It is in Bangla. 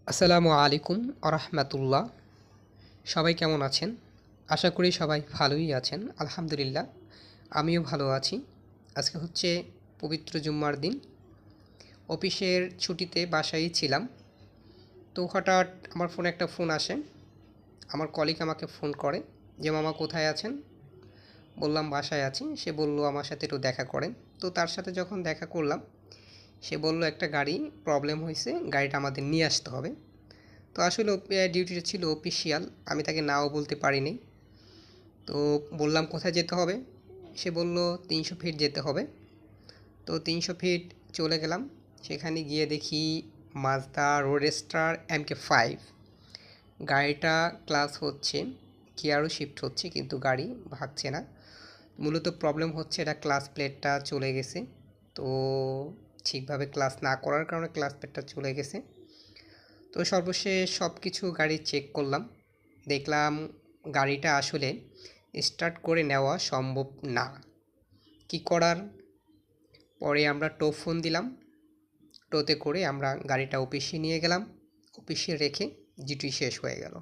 আসসালামু আলাইকুম আরহামাতুল্লাহ। সবাই কেমন আছেন? আশা করি সবাই ভালোই আছেন। আলহামদুলিল্লাহ আমিও ভালো আছি। আজকে হচ্ছে পবিত্র জুম্মার দিন। অফিসের ছুটিতে বাসায়ই ছিলাম। তো হঠাৎ আমার ফোনে একটা ফোন আসে। আমার কলিগ আমাকে ফোন করে যে, "মামা কোথায় আছেন?" বললাম, "বাসায় আছি।" সে বলল, "আমার সাথে একটু দেখা করেন।" তো তার সাথে যখন দেখা করলাম, সে বলল, "একটা গাড়ি প্রবলেম হয়েছে, গাড়িটা আমাদের নিয়ে আসতে হবে।" তো আসলে ডিউটিটা ছিল অফিসিয়াল, আমি তাকে নাও বলতে পারিনি। তো বললাম, "কোথায় যেতে হবে?" সে বলল, ৩০০ ফিট যেতে হবে। তো ৩০০ ফিট চলে গেলাম। সেখানে গিয়ে দেখি মাজদা রোডস্টার MK5। গাড়িটা ক্লাস হচ্ছে, গিয়ারও শিফট হচ্ছে কিন্তু গাড়ি ভাগছে না। মূলত প্রবলেম হচ্ছে এটা ক্লাস প্লেটটা চলে গেছে। তো ঠিকভাবে ক্লাস না করার কারণে ক্লাস প্লেটটা চলে গেছে। তো সর্বশেষ সব কিছু গাড়ি চেক করলাম, দেখলাম গাড়িটা আসলে স্টার্ট করে নেওয়া সম্ভব না। কি করার? পরে আমরা টো ফোন দিলাম। টোতে করে আমরা গাড়িটা অফিসে নিয়ে গেলাম। অফিসে রেখে ডিউটি শেষ হয়ে গেল।